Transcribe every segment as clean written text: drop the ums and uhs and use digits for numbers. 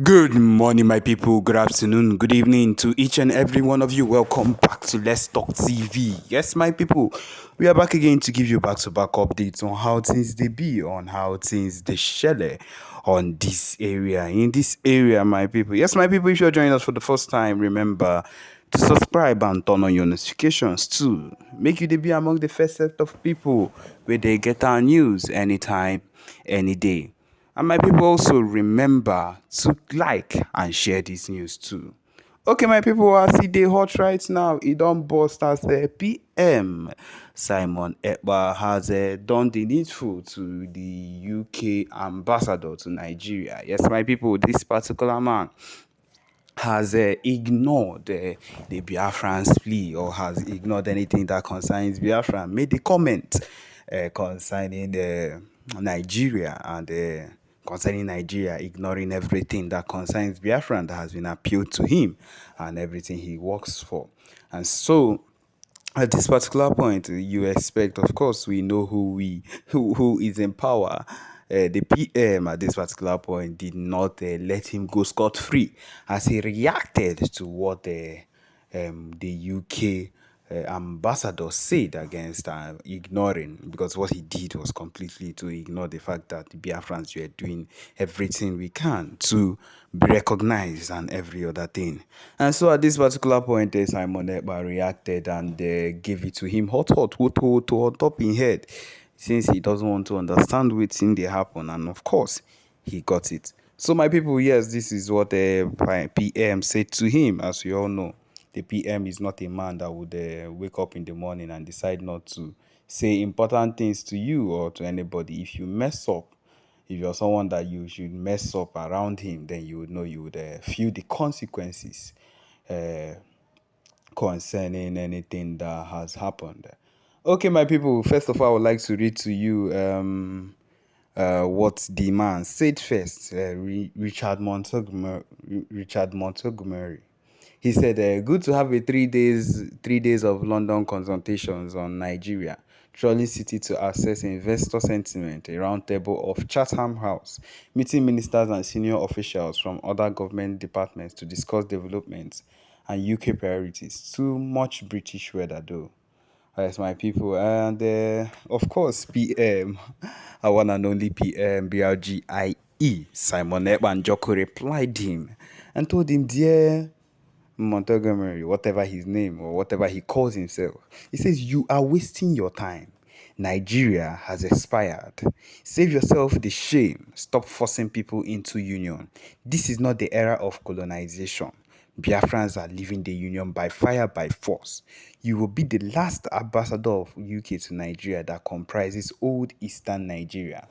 Good morning, my people. Good afternoon, good evening to each and every one of you. Welcome back to Let's Talk TV. Yes, my people, we are back again to give you back-to-back updates on how things they be, on how things they shell on this area. In this area, my people. Yes, my people, if you're joining us for the first time, remember to subscribe and turn on your notifications too. Make you to be among the first set of people where they get our news anytime, any day. And my people also remember to like and share this news too. Okay, my people, I see they hot right now. It don't bust as a PM. Simon Ekpa has done the needful to the UK ambassador to Nigeria. Yes, my people, this particular man has ignored the Biafran's plea or has ignored anything that concerns Biafra, made the comment concerning Nigeria and concerning Nigeria, ignoring everything that concerns Biafra that has been appealed to him and everything he works for. And so, at this particular point, you expect, of course, we know who is in power. The PM at this particular point did not let him go scot free as he reacted to what the UK ambassador said against ignoring, because what he did was completely to ignore the fact that the Biafrans were doing everything we can to be recognized and every other thing. And so at this particular point, Simon Ekpa reacted and gave it to him hot, on top in head, since he doesn't want to understand what's in the happen. And of course, he got it. So my people, yes, this is what the PM said to him. As we all know, the PM is not a man that would wake up in the morning and decide not to say important things to you or to anybody. If you mess up, if you're someone that you should mess up around him, then you would know you would feel the consequences uh, concerning anything that has happened. Okay, my people, first of all, I would like to read to you what the man said first, Richard Montgomery. He said, "Good to have a 3 days of London consultations on Nigeria, trolling city to assess investor sentiment, a roundtable of Chatham House, meeting ministers and senior officials from other government departments to discuss developments and UK priorities. Too much British weather, though." That's my people. And of course, PM, our one and only PM, BRGIE, Simon Ekpa replied him and told him, "Dear Montgomery, whatever his name or whatever he calls himself," he says, "You are wasting your time. Nigeria has expired. Save yourself the shame. Stop forcing people into union. This is not the era of colonization. Biafrans are leaving the union by fire, by force. You will be the last ambassador of UK to Nigeria that comprises old Eastern Nigeria,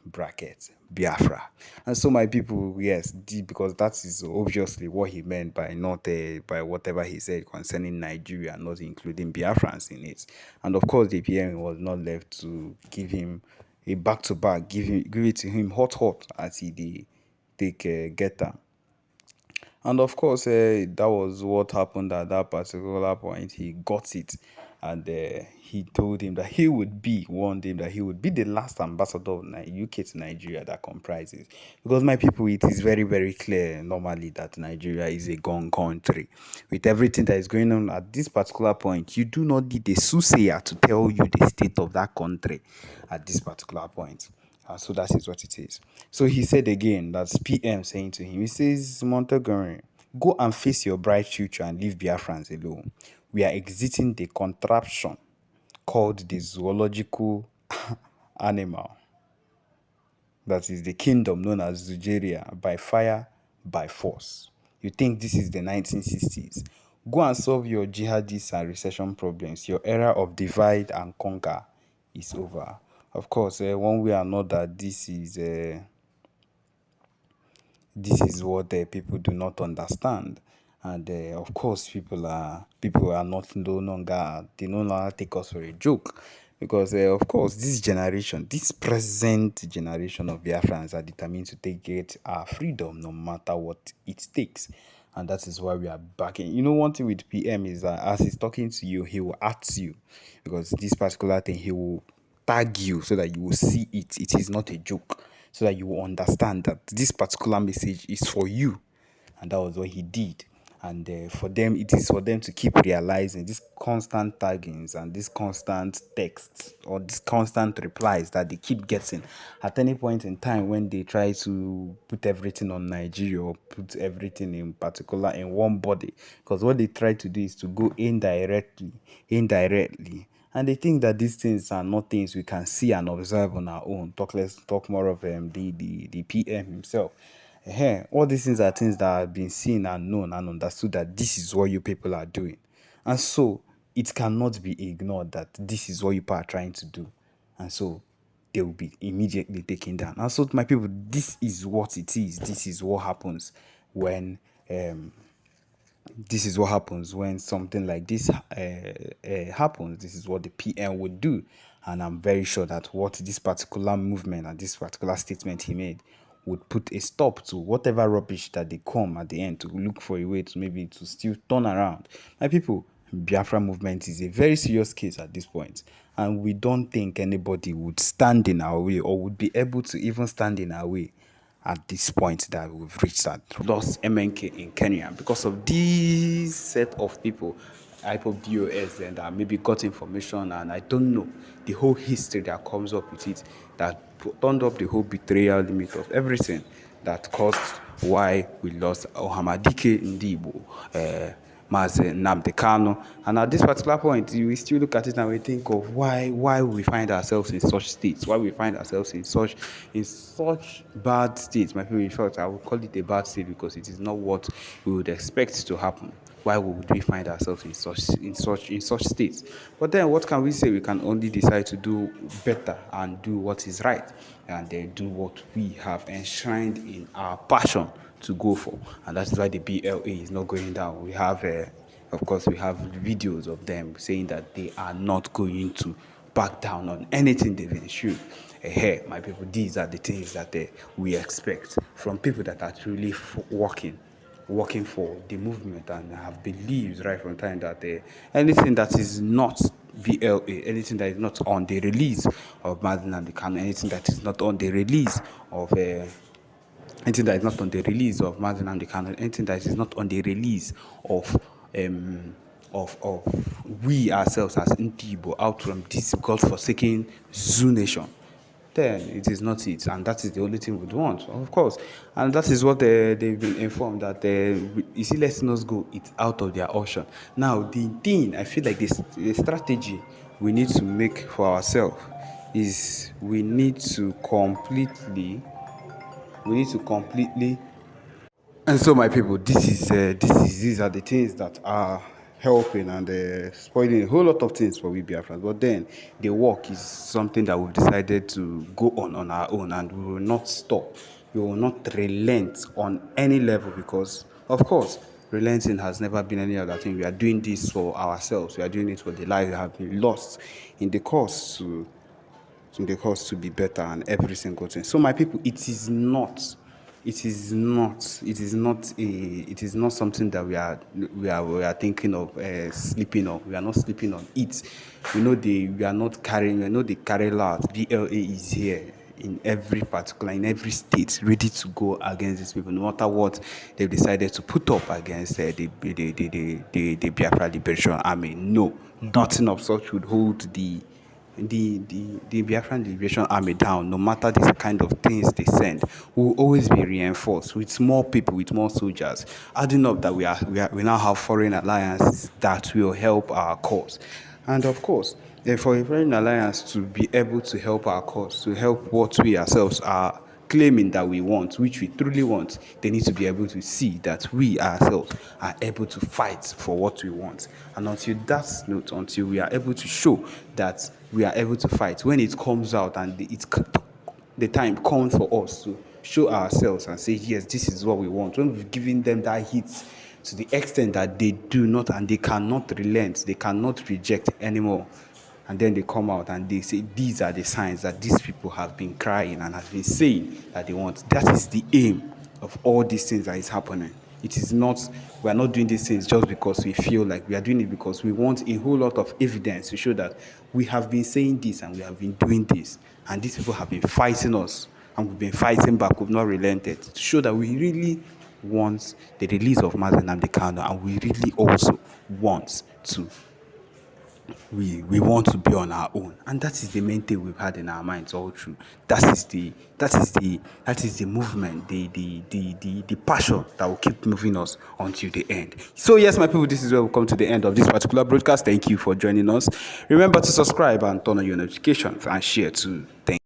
bracket Biafra." And so my people, yes, because that is obviously what he meant by not by whatever he said concerning Nigeria, not including Biafrans in it. And of course, the PM was not left to give him a back-to-back, give it to him hot as he did take getter. And of course, that was what happened at that particular point. He got it, and he told him that warned him that he would be the last ambassador of UK to Nigeria that comprises. Because my people, it is very, very clear normally that Nigeria is a gone country. With everything that is going on at this particular point, you do not need a soothsayer to tell you the state of that country at this particular point. So that is what it is. So he said again, that's PM saying to him, he says, "Montgomery, go and face your bright future and leave Biafrans alone. We are exiting the contraption called the zoological animal, that is the kingdom known as Zugeria, by fire, by force. You think this is the 1960s? Go and solve your jihadist and recession problems. Your era of divide and conquer is over." Of course, one way or another, this is what people do not understand. And of course, people are not no longer, they no longer take us for a joke, because of course, this present generation of Biafrans are determined to get our freedom no matter what it takes. And that is why we are backing. You know, one thing with PM is that as he's talking to you, he will ask you, because this particular thing, he will tag you so that you will see it. It is not a joke. so that you will understand that this particular message is for you. And that was what he did. And for them, it is for them to keep realizing these constant taggings and these constant texts or these constant replies that they keep getting at any point in time when they try to put everything on Nigeria or put everything in particular in one body. Because what they try to do is to go indirectly. And they think that these things are not things we can see and observe on our own. Let's talk more of the PM himself. All these things are things that have been seen and known and understood that this is what you people are doing. And so it cannot be ignored that this is what you people are trying to do. And so they will be immediately taken down. And so, my people, this is what it is. This is what happens when something like this happens. This is what the PM would do. And I'm very sure that what this particular movement and this particular statement he made would put a stop to whatever rubbish that they come at the end to look for a way to maybe to still turn around. My people, Biafra movement is a very serious case at this point, and we don't think anybody would stand in our way or would be able to even stand in our way at this point that we've reached that lost MNK in Kenya because of this set of people, IPOB and that maybe got information, and I don't know the whole history that comes up with it that turned up the whole betrayal limit of everything that caused why we lost Ohamadike Ndibo, Mazi Nnamdi Kanu. And at this particular point, we still look at it and we think of why we find ourselves in such states, why we find ourselves in such bad states. My people, in fact, I would call it a bad state because it is not what we would expect to happen. Why would we find ourselves in such states? But then, what can we say? We can only decide to do better and do what is right, and then do what we have enshrined in our passion to go for, and that's why the BLA is not going down. We have, of course, we have videos of them saying that they are not going to back down on anything they've ensured. Hey, my people, these are the things that we expect from people that are truly working for the movement and have believed right from time that anything that is not BLA, anything that is not on the release of Madden and the Kanu, anything that is not on the release of anything that is not on the release of Madden and the Kanu, anything that is not on the release of we ourselves as Ntibo out from this God-forsaken Zoo nation, then it is not it, and that is the only thing we'd want, of course. And that is what they've been informed that you see, letting us go, it's out of their ocean. Now, the thing I feel like the strategy we need to make for ourselves is we need to completely. And so, my people, these are the things that are helping and spoiling a whole lot of things for we Biafrans. But then, the work is something that we've decided to go on our own, and we will not stop. We will not relent on any level because, of course, relenting has never been any other thing. We are doing this for ourselves. We are doing it for the lives that have been lost in the course to be better and every single thing. So, my people, it is not something that we are thinking of sleeping on. We are not sleeping on it. We are not carrying. The carry lot. BLA is here in every state, ready to go against these people, no matter what they've decided to put up against the Biafra Liberation Army. No, nothing of such would hold the Biafran Liberation Army down. No matter the kind of things they send, will always be reinforced with more people, with more soldiers. Adding up that we now have foreign alliances that will help our cause, and of course, for a foreign alliance to be able to help our cause, to help what we ourselves are claiming that we want, which we truly want, they need to be able to see that we ourselves are able to fight for what we want. And until we are able to show that we are able to fight, when it comes out and the time comes for us to show ourselves and say, yes, this is what we want, when we've given them that hit to the extent that they do not and they cannot relent, they cannot reject anymore, and then they come out and they say these are the signs that these people have been crying and have been saying that they want. That is the aim of all these things that is happening. It is not, we are not doing these things just because we feel like we are doing it, because we want a whole lot of evidence to show that we have been saying this and we have been doing this, and these people have been fighting us and we've been fighting back. We've not relented to show that we really want the release of Mazi Nnamdi Kanu, and we really also want to we want to be on our own, and that is the main thing we've had in our minds all through. That is the movement, the passion that will keep moving us until the end. So yes, my people, this is where we come to the end of this particular broadcast. Thank you for joining us. Remember to subscribe and turn on your notifications and share too. Thank